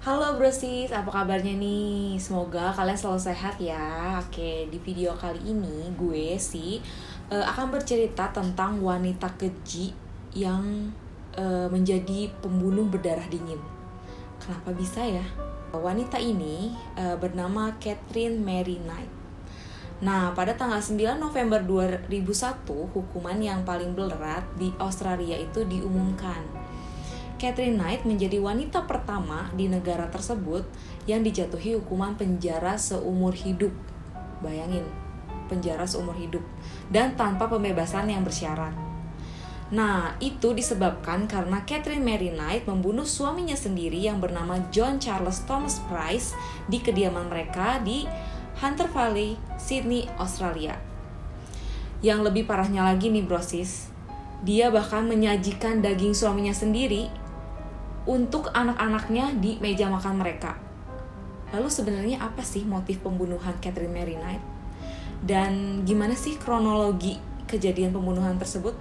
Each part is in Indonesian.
Halo brosis, apa kabarnya nih? Semoga kalian selalu sehat ya. Oke, di video kali ini gue akan bercerita tentang wanita keji yang menjadi pembunuh berdarah dingin. Kenapa bisa ya? Wanita ini bernama Catherine Mary Knight. Nah, pada tanggal 9 November 2001, hukuman yang paling berat di Australia itu diumumkan. Catherine Knight menjadi wanita pertama di negara tersebut yang dijatuhi hukuman penjara seumur hidup. Bayangin, penjara seumur hidup dan tanpa pembebasan yang bersyarat. Nah, itu disebabkan karena Catherine Mary Knight membunuh suaminya sendiri yang bernama John Charles Thomas Price di kediaman mereka di Hunter Valley, Sydney, Australia. Yang lebih parahnya lagi nih brosis, dia bahkan menyajikan daging suaminya sendiri untuk anak-anaknya di meja makan mereka. Lalu sebenarnya apa sih motif pembunuhan Catherine Mary Knight? Dan gimana sih kronologi kejadian pembunuhan tersebut?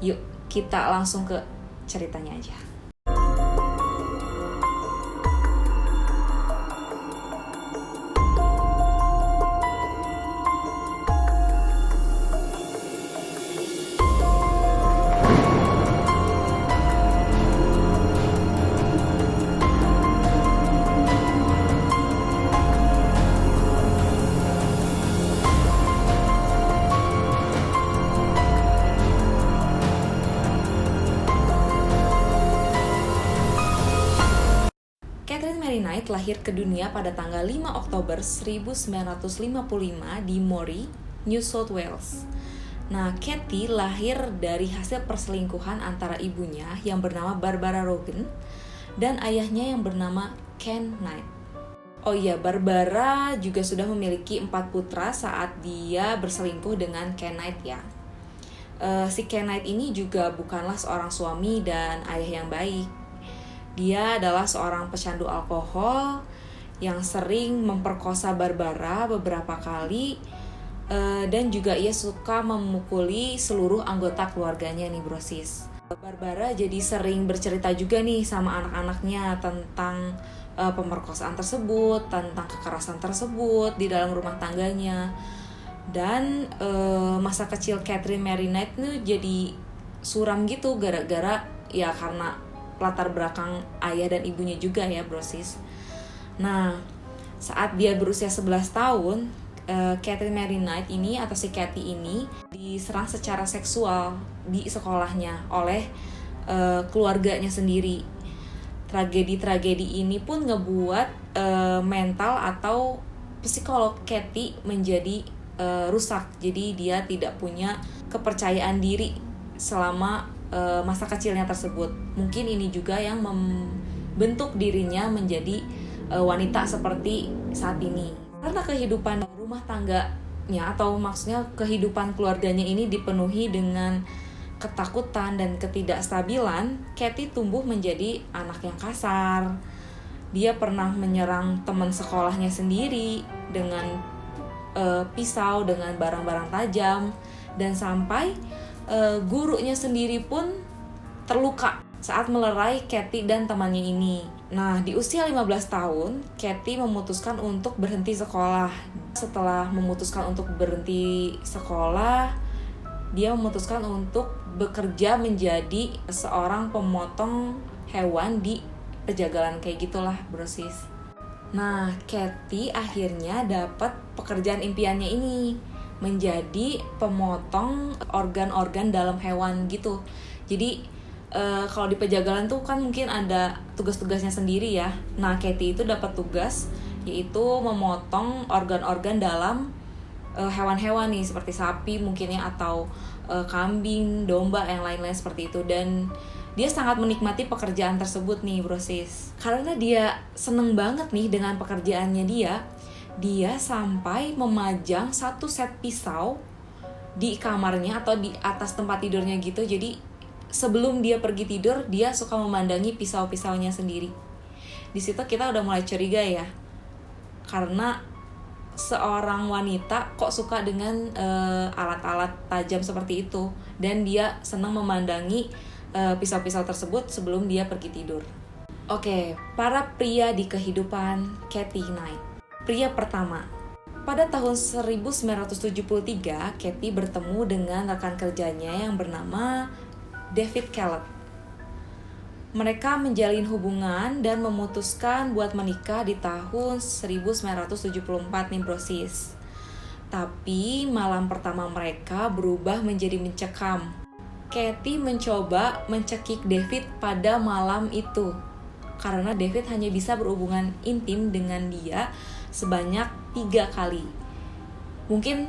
Yuk, kita langsung ke ceritanya aja. Catherine Mary Knight lahir ke dunia pada tanggal 5 Oktober 1955 di Moree, New South Wales. Nah, Cathy lahir dari hasil perselingkuhan antara ibunya yang bernama Barbara Rogan dan ayahnya yang bernama Ken Knight. Oh iya, Barbara juga sudah memiliki 4 putra saat dia berselingkuh dengan Ken Knight ya. Si Ken Knight ini juga bukanlah seorang suami dan ayah yang baik. Dia adalah seorang pecandu alkohol yang sering memperkosa Barbara beberapa kali dan juga ia suka memukuli seluruh anggota keluarganya nih brosis. Barbara jadi sering bercerita juga nih sama anak-anaknya tentang pemerkosaan tersebut, tentang kekerasan tersebut di dalam rumah tangganya. Dan masa kecil Catherine Mary Knight nih jadi suram gitu gara-gara ya karena latar belakang ayah dan ibunya juga ya brosis. Nah, saat dia berusia 11 tahun, Catherine Mary Knight ini atau si Cathy ini diserang secara seksual di sekolahnya oleh keluarganya sendiri. Tragedi-tragedi ini pun ngebuat mental atau psikolog Cathy menjadi rusak. Jadi dia tidak punya kepercayaan diri selama masa kecilnya tersebut. Mungkin ini juga yang membentuk dirinya menjadi wanita seperti saat ini. Karena kehidupan rumah tangganya atau maksudnya kehidupan keluarganya ini dipenuhi dengan ketakutan dan ketidakstabilan, Cathy tumbuh menjadi anak yang kasar. Dia pernah menyerang teman sekolahnya sendiri dengan pisau, dengan barang-barang tajam, dan sampai gurunya sendiri pun terluka saat melerai Cathy dan temannya ini. Nah, di usia 15 tahun, Cathy memutuskan untuk berhenti sekolah. Setelah memutuskan untuk berhenti sekolah, dia memutuskan untuk bekerja menjadi seorang pemotong hewan di pejagalan kayak gitulah, brosis. Nah, Cathy akhirnya dapat pekerjaan impiannya ini, menjadi pemotong organ-organ dalam hewan gitu. Jadi kalau di pejagalan tuh kan mungkin ada tugas-tugasnya sendiri ya. Nah, Cathy itu dapat tugas yaitu memotong organ-organ dalam hewan-hewan nih seperti sapi mungkin ya, atau kambing, domba, yang lain-lain seperti itu. Dan dia sangat menikmati pekerjaan tersebut nih brosis. Karena dia seneng banget nih dengan pekerjaannya dia sampai memajang satu set pisau di kamarnya atau di atas tempat tidurnya gitu. Jadi sebelum dia pergi tidur, dia suka memandangi pisau-pisaunya sendiri. Di situ kita udah mulai curiga ya, karena seorang wanita kok suka dengan alat-alat tajam seperti itu, dan dia senang memandangi pisau-pisau tersebut sebelum dia pergi tidur. Oke, para pria di kehidupan Kathy Knight. Pria pertama. Pada tahun 1973, Kathy bertemu dengan rekan kerjanya yang bernama David Kellett. Mereka menjalin hubungan dan memutuskan buat menikah di tahun 1974 nih brosis. Tapi malam pertama mereka berubah menjadi mencekam. Kathy mencoba mencekik David pada malam itu karena David hanya bisa berhubungan intim dengan dia sebanyak 3 kali. Mungkin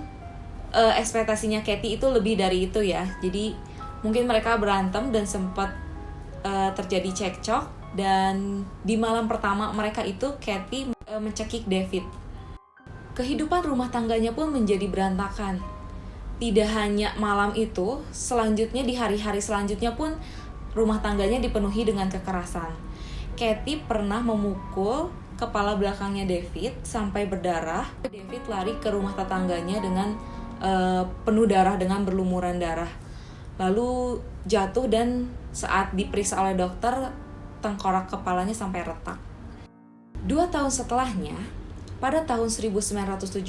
ekspektasinya Kathy itu lebih dari itu ya. Jadi mungkin mereka berantem dan sempat terjadi cekcok. Dan di malam pertama mereka itu Kathy mencekik David. Kehidupan rumah tangganya pun menjadi berantakan. Tidak hanya malam itu, selanjutnya di hari-hari selanjutnya pun rumah tangganya dipenuhi dengan kekerasan. Kathy pernah memukul kepala belakangnya David sampai berdarah. David lari ke rumah tetangganya dengan penuh darah, dengan berlumuran darah. Lalu jatuh dan saat diperiksa oleh dokter, tengkorak kepalanya sampai retak. 2 tahun setelahnya, pada tahun 1976,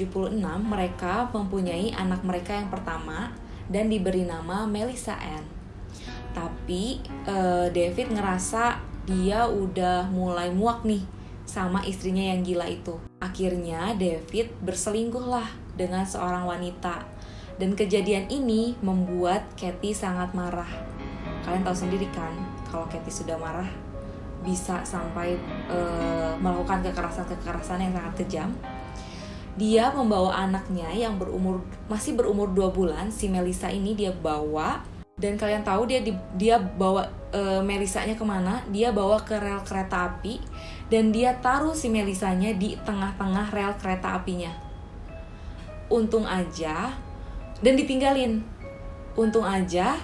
mereka mempunyai anak mereka yang pertama dan diberi nama Melissa Ann. Tapi David ngerasa dia udah mulai muak nih sama istrinya yang gila itu. Akhirnya David berselingkuhlah dengan seorang wanita. Dan kejadian ini membuat Kathy sangat marah. Kalian tahu sendiri kan, kalau Kathy sudah marah bisa sampai melakukan kekerasan-kekerasan yang sangat kejam. Dia membawa anaknya yang masih berumur 2 bulan, si Melissa ini dia bawa. Dan kalian tahu dia bawa Melissanya kemana? Dia bawa ke rel kereta api dan dia taruh si Melissanya di tengah-tengah rel kereta apinya. Untung aja, dan ditinggalin. Untung aja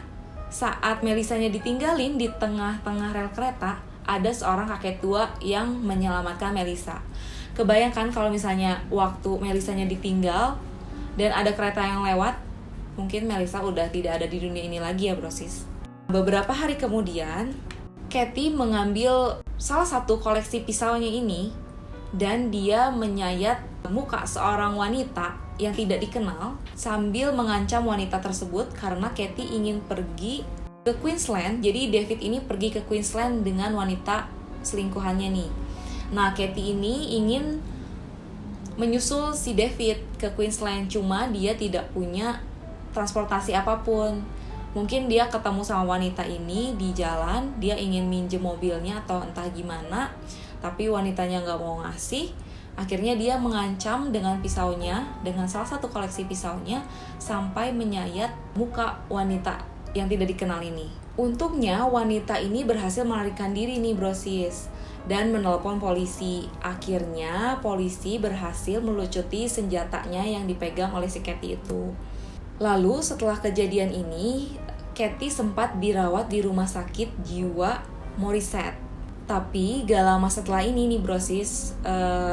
saat Melissanya ditinggalin di tengah-tengah rel kereta, ada seorang kakek tua yang menyelamatkan Melissa. Kebayangkan kalau misalnya waktu Melissanya ditinggal dan ada kereta yang lewat, mungkin Melissa udah tidak ada di dunia ini lagi ya brosis. Beberapa hari kemudian, Kathy mengambil salah satu koleksi pisaunya ini dan dia menyayat muka seorang wanita yang tidak dikenal sambil mengancam wanita tersebut karena Kathy ingin pergi ke Queensland. Jadi David ini pergi ke Queensland dengan wanita selingkuhannya nih. Nah, Kathy ini ingin menyusul si David ke Queensland, cuma dia tidak punya transportasi apapun. Mungkin dia ketemu sama wanita ini di jalan, dia ingin minjem mobilnya atau entah gimana, tapi wanitanya gak mau ngasih. Akhirnya dia mengancam dengan pisaunya, dengan salah satu koleksi pisaunya, sampai menyayat muka wanita yang tidak dikenal ini. Untungnya wanita ini berhasil melarikan diri nih brosis dan menelepon polisi. Akhirnya polisi berhasil melucuti senjatanya yang dipegang oleh si Kathy itu. Lalu setelah kejadian ini, Kathy sempat dirawat di rumah sakit jiwa Morisset. Tapi gak lama setelah ini nih brosis,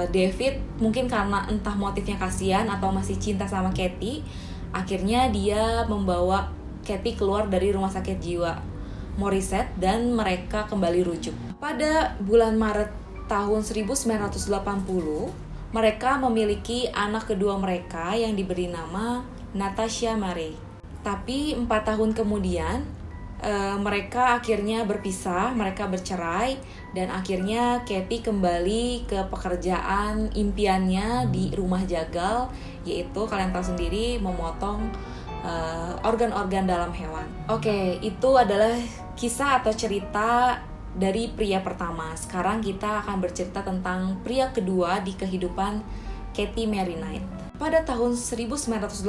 David mungkin karena entah motifnya kasihan atau masih cinta sama Kathy, akhirnya dia membawa Kathy keluar dari rumah sakit jiwa Morisset dan mereka kembali rujuk. Pada bulan Maret tahun 1980, mereka memiliki anak kedua mereka yang diberi nama Natasha Marie. Tapi 4 tahun kemudian mereka akhirnya berpisah, mereka bercerai, dan akhirnya Kathy kembali ke pekerjaan impiannya di rumah jagal, yaitu kalian tahu sendiri memotong organ-organ dalam hewan. Oke, itu adalah kisah atau cerita dari pria pertama. Sekarang kita akan bercerita tentang pria kedua di kehidupan Kathy Mary Knight. Pada tahun 1986,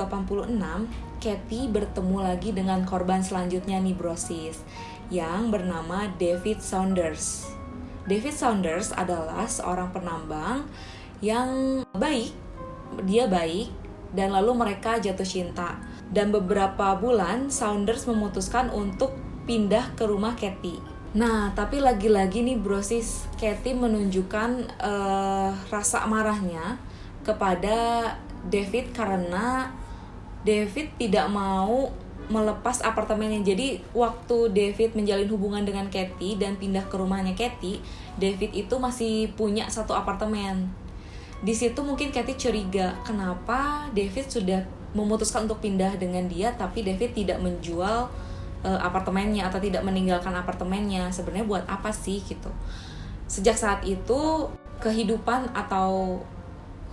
Kathy bertemu lagi dengan korban selanjutnya nih brosis, yang bernama David Saunders. David Saunders adalah seorang penambang yang baik, dia baik, dan lalu mereka jatuh cinta. Dan beberapa bulan Saunders memutuskan untuk pindah ke rumah Kathy. Nah, tapi lagi-lagi nih brosis, Kathy menunjukkan rasa marahnya kepada David karena David tidak mau melepas apartemennya. Jadi waktu David menjalin hubungan dengan Kathy dan pindah ke rumahnya Kathy, David itu masih punya satu apartemen. Di situ mungkin Kathy curiga kenapa David sudah memutuskan untuk pindah dengan dia, tapi David tidak menjual apartemennya atau tidak meninggalkan apartemennya. Sebenarnya buat apa sih gitu. Sejak saat itu kehidupan atau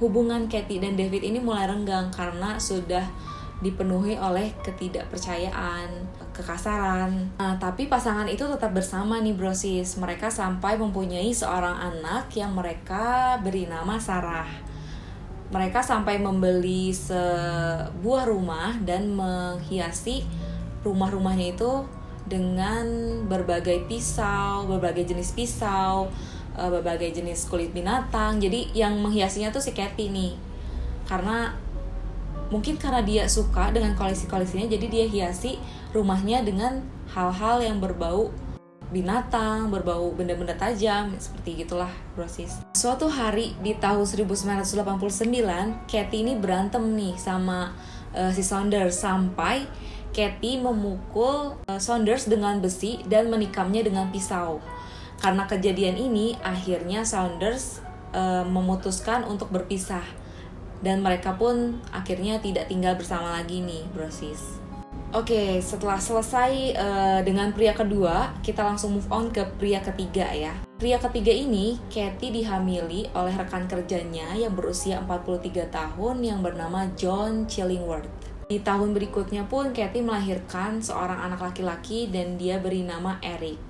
hubungan Kathy dan David ini mulai renggang karena sudah dipenuhi oleh ketidakpercayaan, kekasaran. Nah, tapi pasangan itu tetap bersama nih brosis. Mereka sampai mempunyai seorang anak yang mereka beri nama Sarah. Mereka sampai membeli sebuah rumah dan menghiasi rumah-rumahnya itu dengan berbagai pisau, berbagai jenis pisau, berbagai jenis kulit binatang. Jadi yang menghiasinya tuh si Kathy nih. Mungkin karena dia suka dengan koleksi-koleksinya, jadi dia hiasi rumahnya dengan hal-hal yang berbau binatang, berbau benda-benda tajam, seperti gitulah brosis. Suatu hari di tahun 1989, Kathy ini berantem nih sama si Saunders sampai Kathy memukul Saunders dengan besi dan menikamnya dengan pisau. Karena kejadian ini, akhirnya Saunders memutuskan untuk berpisah. Dan mereka pun akhirnya tidak tinggal bersama lagi nih, brosis. Oke, setelah selesai dengan pria kedua, kita langsung move on ke pria ketiga ya. Pria ketiga ini, Kathy dihamili oleh rekan kerjanya yang berusia 43 tahun yang bernama John Chillingworth. Di tahun berikutnya pun Kathy melahirkan seorang anak laki-laki dan dia beri nama Eric.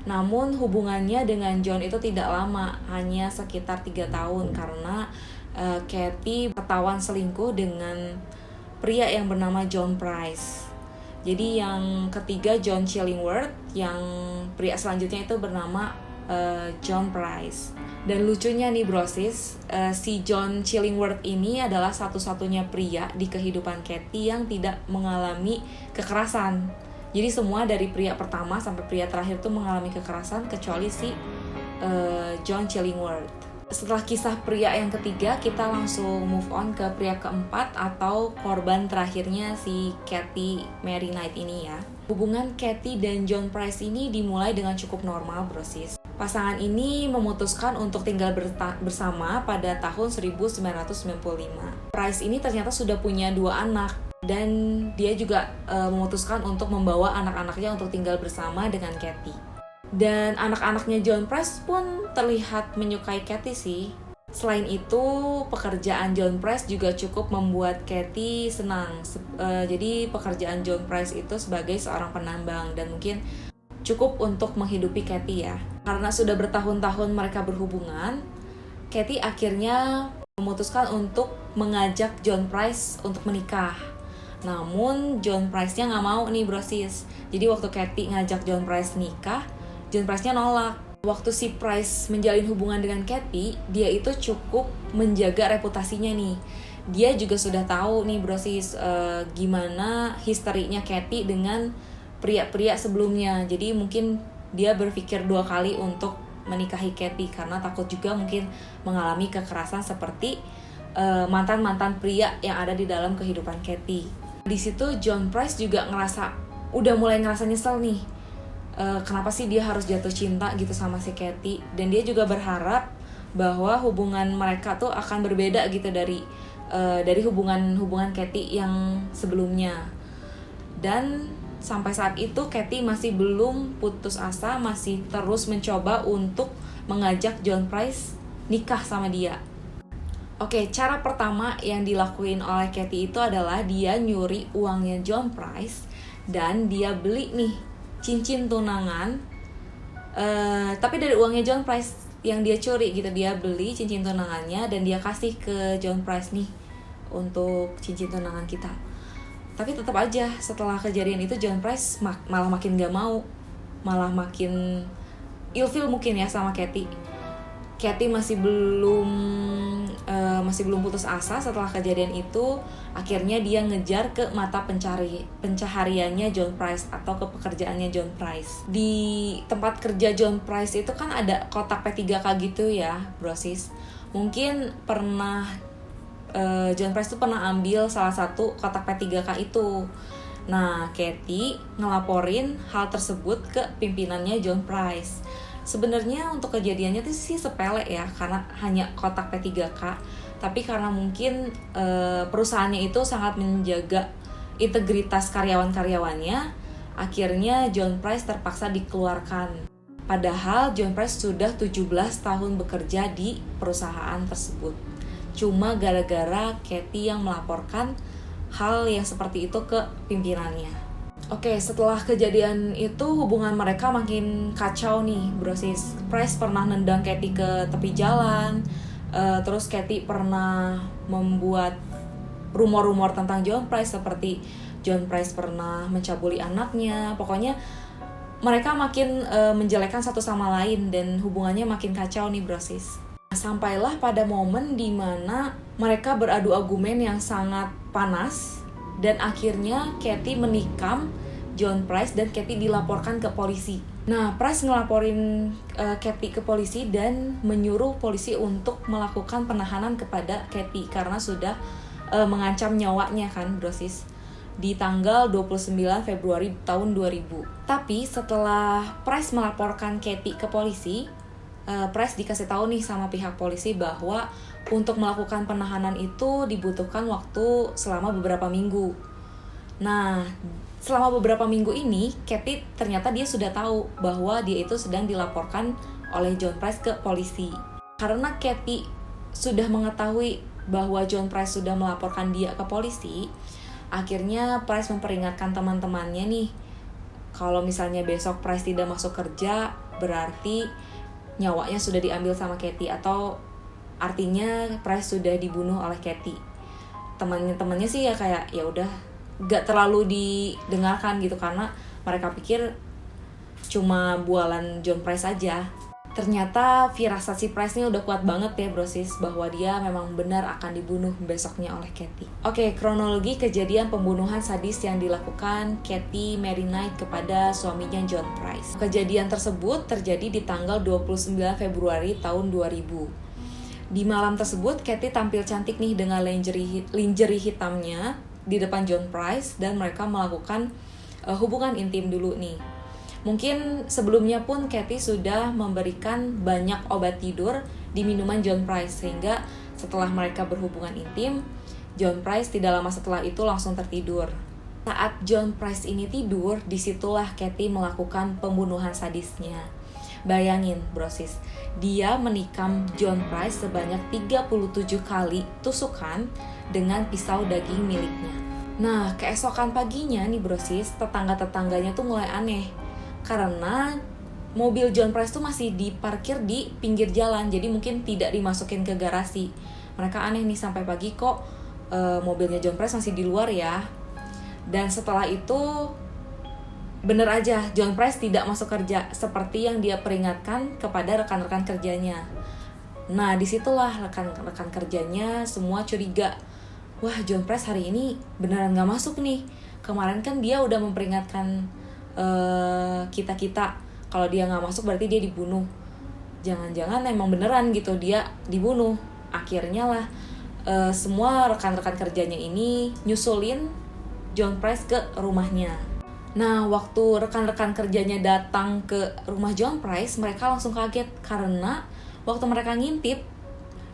Namun hubungannya dengan John itu tidak lama, hanya sekitar 3 tahun karena Kathy ketahuan selingkuh dengan pria yang bernama John Price. Jadi yang ketiga John Chillingworth, yang pria selanjutnya itu bernama John Price. Dan lucunya nih brosis, si John Chillingworth ini adalah satu-satunya pria di kehidupan Kathy yang tidak mengalami kekerasan. Jadi semua dari pria pertama sampai pria terakhir tuh mengalami kekerasan kecuali si John Chillingworth. Setelah kisah pria yang ketiga, kita langsung move on ke pria keempat atau korban terakhirnya si Kathy Mary Knight ini ya. Hubungan Kathy dan John Price ini dimulai dengan cukup normal brosis. Pasangan ini memutuskan untuk tinggal bersama pada tahun 1995. Price ini ternyata sudah punya 2 anak dan dia juga memutuskan untuk membawa anak-anaknya untuk tinggal bersama dengan Kathy. Dan anak-anaknya John Price pun terlihat menyukai Kathy sih. Selain itu, pekerjaan John Price juga cukup membuat Kathy senang. Jadi pekerjaan John Price itu sebagai seorang penambang dan mungkin cukup untuk menghidupi Kathy ya. Karena sudah bertahun-tahun mereka berhubungan, Kathy akhirnya memutuskan untuk mengajak John Price untuk menikah. Namun John Price-nya nggak mau nih brosis. Jadi waktu Kathy ngajak John Price nikah, John Price-nya nolak. Waktu si Price menjalin hubungan dengan Kathy, dia itu cukup menjaga reputasinya nih. Dia juga sudah tahu nih brosis gimana historinya Kathy dengan pria-pria sebelumnya. Jadi mungkin dia berpikir 2 kali untuk menikahi Kathy karena takut juga mungkin mengalami kekerasan seperti mantan-mantan pria yang ada di dalam kehidupan Kathy. Di situ John Price juga udah mulai ngerasa nyesel nih. Kenapa sih dia harus jatuh cinta gitu sama si Kathy, dan dia juga berharap bahwa hubungan mereka tuh akan berbeda gitu dari hubungan Kathy yang sebelumnya. Dan sampai saat itu Kathy masih belum putus asa, masih terus mencoba untuk mengajak John Price nikah sama dia. Oke, cara pertama yang dilakuin oleh Kathy itu adalah dia nyuri uangnya John Price dan dia beli nih cincin tunangan, tapi dari uangnya John Price yang dia curi gitu. Dia beli cincin tunangannya dan dia kasih ke John Price nih untuk cincin tunangan kita. Tapi tetap aja setelah kejadian itu John Price malah makin gak mau, malah makin ilfil mungkin ya sama Kathy. Kathy masih belum putus asa setelah kejadian itu. Akhirnya dia ngejar ke mata pencahariannya John Price atau ke pekerjaannya John Price. Di tempat kerja John Price itu kan ada kotak P3K gitu ya brosis. Mungkin pernah John Price tuh pernah ambil salah satu kotak P3K itu. Nah, Katie ngelaporin hal tersebut ke pimpinannya John Price. Sebenarnya untuk kejadiannya itu sih sepele ya, karena hanya kotak P3K. Tapi karena mungkin perusahaannya itu sangat menjaga integritas karyawan-karyawannya, akhirnya John Price terpaksa dikeluarkan. Padahal John Price sudah 17 tahun bekerja di perusahaan tersebut. Cuma gara-gara Katie yang melaporkan hal yang seperti itu ke pimpinannya. Oke, setelah kejadian itu hubungan mereka makin kacau nih, brosis. Price pernah nendang Katie ke tepi jalan, terus Katie pernah membuat rumor-rumor tentang John Price seperti John Price pernah mencabuli anaknya. Pokoknya mereka makin menjelekkan satu sama lain dan hubungannya makin kacau nih, brosis. Sampailah pada momen di mana mereka beradu argumen yang sangat panas dan akhirnya Katie menikam John Price dan Katie dilaporkan ke polisi. Nah, Price ngelaporin Katie ke polisi dan menyuruh polisi untuk melakukan penahanan kepada Katie karena sudah mengancam nyawanya kan, brosis, di tanggal 29 Februari tahun 2000. Tapi setelah Price melaporkan Katie ke polisi, Price dikasih tahu nih sama pihak polisi bahwa untuk melakukan penahanan itu dibutuhkan waktu selama beberapa minggu. Nah, selama beberapa minggu ini, Katie ternyata dia sudah tahu bahwa dia itu sedang dilaporkan oleh John Price ke polisi. Karena Katie sudah mengetahui bahwa John Price sudah melaporkan dia ke polisi, akhirnya Price memperingatkan teman-temannya nih, kalau misalnya besok Price tidak masuk kerja, berarti nyawanya sudah diambil sama Katie, atau artinya Price sudah dibunuh oleh Katie. Temannya sih ya kayak ya udah gak terlalu didengarkan gitu karena mereka pikir cuma bualan John Price aja. Ternyata firasat si Price ini udah kuat banget ya, brosis, bahwa dia memang benar akan dibunuh besoknya oleh Katie. Oke, kronologi kejadian pembunuhan sadis yang dilakukan Katie Mary Knight kepada suaminya John Price. Kejadian tersebut terjadi di tanggal 29 Februari tahun 2000. Di malam tersebut, Katie tampil cantik nih dengan lingerie hitamnya di depan John Price dan mereka melakukan hubungan intim dulu nih. Mungkin sebelumnya pun Katie sudah memberikan banyak obat tidur di minuman John Price, sehingga setelah mereka berhubungan intim, John Price tidak lama setelah itu langsung tertidur. Saat John Price ini tidur, disitulah Katie melakukan pembunuhan sadisnya. Bayangin, brosis, dia menikam John Price sebanyak 37 kali tusukan dengan pisau daging miliknya. Nah, keesokan paginya nih, brosis, tetangga-tetangganya tuh mulai aneh. Karena mobil John Price tuh masih diparkir di pinggir jalan, jadi mungkin tidak dimasukin ke garasi. Mereka aneh nih, sampai pagi kok mobilnya John Price masih di luar ya. Dan setelah itu bener aja John Price tidak masuk kerja seperti yang dia peringatkan kepada rekan-rekan kerjanya. Nah, disitulah rekan-rekan kerjanya semua curiga. Wah, John Price hari ini beneran gak masuk nih. Kemarin kan dia udah memperingatkan kita kalau dia nggak masuk berarti dia dibunuh. Jangan-jangan emang beneran gitu dia dibunuh. Akhirnya lah semua rekan-rekan kerjanya ini nyusulin John Price ke rumahnya. Nah, waktu rekan-rekan kerjanya datang ke rumah John Price, mereka langsung kaget karena waktu mereka ngintip,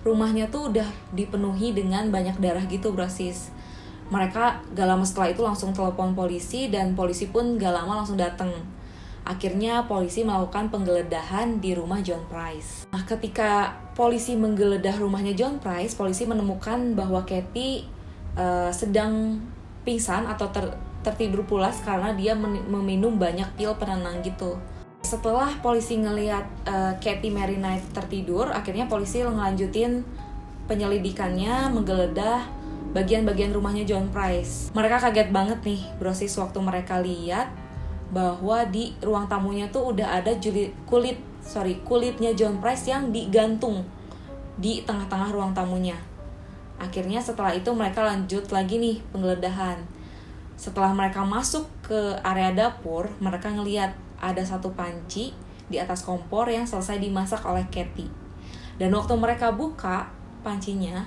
rumahnya tuh udah dipenuhi dengan banyak darah gitu, brosis. Mereka gak lama setelah itu langsung telepon polisi dan polisi pun gak lama langsung datang. Akhirnya polisi melakukan penggeledahan di rumah John Price. Nah, ketika polisi menggeledah rumahnya John Price, polisi menemukan bahwa Katie sedang pingsan atau tertidur pulas karena dia meminum banyak pil penenang gitu. Setelah polisi ngelihat Katie Mary Knight tertidur, akhirnya polisi ngelanjutin penyelidikannya, menggeledah bagian-bagian rumahnya John Price. Mereka kaget banget nih, brosis, waktu mereka lihat bahwa di ruang tamunya tuh udah ada kulitnya John Price yang digantung di tengah-tengah ruang tamunya. Akhirnya setelah itu mereka lanjut lagi nih penggeledahan. Setelah mereka masuk ke area dapur, mereka ngelihat ada satu panci di atas kompor yang selesai dimasak oleh Katie. Dan waktu mereka buka pancinya,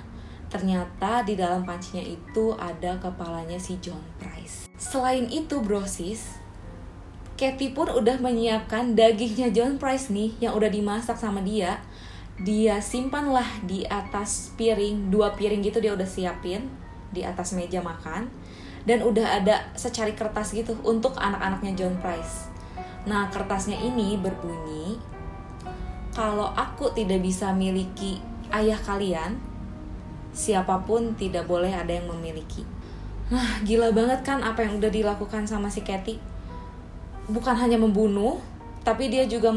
Ternyata di dalam pancinya itu ada kepalanya si John Price. Selain itu brosis, Kathy pun udah menyiapkan dagingnya John Price nih yang udah dimasak sama dia. Dia simpanlah di atas piring, 2 piring gitu dia udah siapin di atas meja makan. Dan udah ada secari kertas gitu untuk anak-anaknya John Price. Nah, kertasnya ini berbunyi, kalau aku tidak bisa miliki ayah kalian, siapapun tidak boleh ada yang memiliki. Nah, gila banget kan apa yang udah dilakukan sama si Kathy. Bukan hanya membunuh, tapi dia juga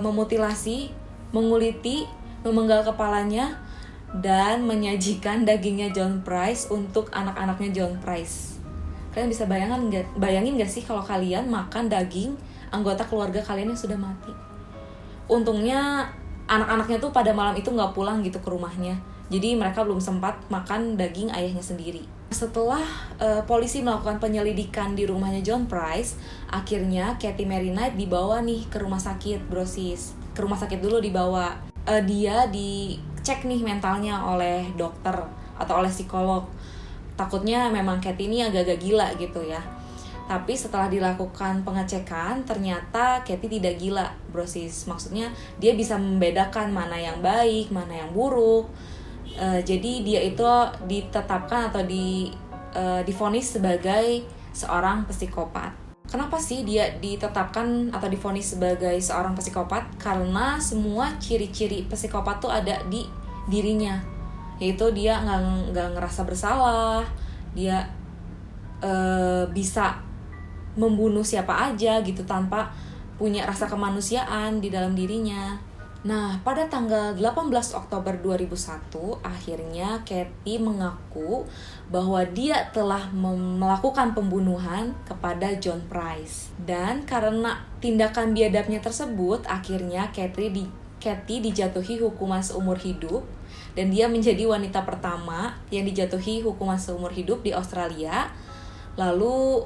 memutilasi, menguliti, memenggal kepalanya, dan menyajikan dagingnya John Price untuk anak-anaknya John Price. Kalian bisa bayangin gak sih kalau kalian makan daging anggota keluarga kalian yang sudah mati? Untungnya anak-anaknya tuh pada malam itu gak pulang gitu ke rumahnya. Jadi mereka belum sempat makan daging ayahnya sendiri. Setelah polisi melakukan penyelidikan di rumahnya John Price, akhirnya Kathy Mary Knight dibawa nih ke rumah sakit, brosis. Ke rumah sakit dulu dibawa. Dia dicek nih mentalnya oleh dokter atau oleh psikolog. Takutnya memang Kathy ini agak-agak gila gitu ya. Tapi setelah dilakukan pengecekan, ternyata Kathy tidak gila, brosis. Maksudnya dia bisa membedakan mana yang baik, mana yang buruk. Jadi dia itu ditetapkan atau divonis sebagai seorang psikopat. Kenapa sih dia ditetapkan atau divonis sebagai seorang psikopat? Karena semua ciri-ciri psikopat tuh ada di dirinya, yaitu dia nggak ngerasa bersalah, dia bisa membunuh siapa aja gitu tanpa punya rasa kemanusiaan di dalam dirinya. Nah, pada tanggal 18 Oktober 2001, akhirnya Kathy mengaku bahwa dia telah melakukan pembunuhan kepada John Price. Dan karena tindakan biadabnya tersebut, akhirnya Kathy dijatuhi hukuman seumur hidup. Dan dia menjadi wanita pertama yang dijatuhi hukuman seumur hidup di Australia. Lalu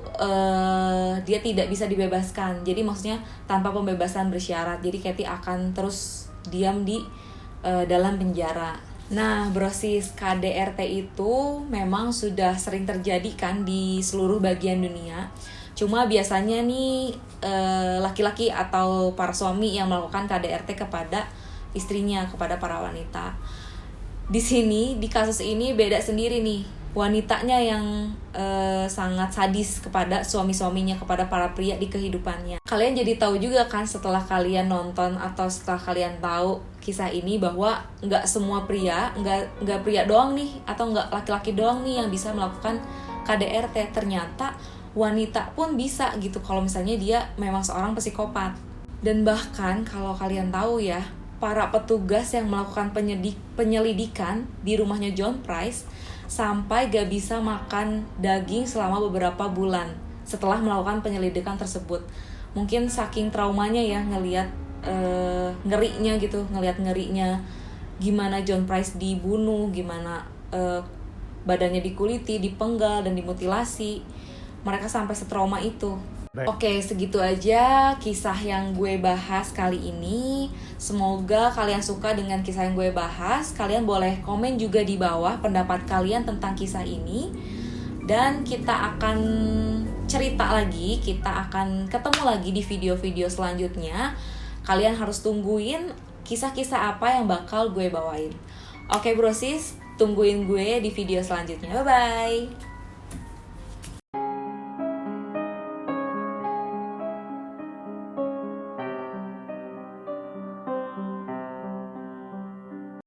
dia tidak bisa dibebaskan. Jadi maksudnya tanpa pembebasan bersyarat. Jadi Kathy akan terus diam di dalam penjara. Nah, brosis, KDRT itu memang sudah sering terjadi kan di seluruh bagian dunia. Cuma biasanya nih laki-laki atau para suami yang melakukan KDRT kepada istrinya, kepada para wanita. Di sini, di kasus ini beda sendiri nih. Wanitanya yang sangat sadis kepada suami-suaminya, kepada para pria di kehidupannya. Kalian jadi tahu juga kan setelah kalian nonton atau setelah kalian tahu kisah ini bahwa nggak semua pria, nggak pria doang nih atau nggak laki-laki doang nih yang bisa melakukan KDRT. Ternyata wanita pun bisa gitu kalau misalnya dia memang seorang psikopat. Dan bahkan kalau kalian tahu ya, para petugas yang melakukan penyelidikan di rumahnya John Price sampai gak bisa makan daging selama beberapa bulan setelah melakukan penyelidikan tersebut. Mungkin saking traumanya ya ngelihat ngerinya gitu, ngerinya gimana John Price dibunuh, gimana badannya dikuliti, dipenggal dan dimutilasi. Mereka sampai setrauma itu. Oke, segitu aja kisah yang gue bahas kali ini. Semoga kalian suka dengan kisah yang gue bahas. Kalian boleh komen juga di bawah pendapat kalian tentang kisah ini. Dan kita akan cerita lagi, kita akan ketemu lagi di video-video selanjutnya. Kalian harus tungguin kisah-kisah apa yang bakal gue bawain. Oke brosis, tungguin gue di video selanjutnya. Bye-bye!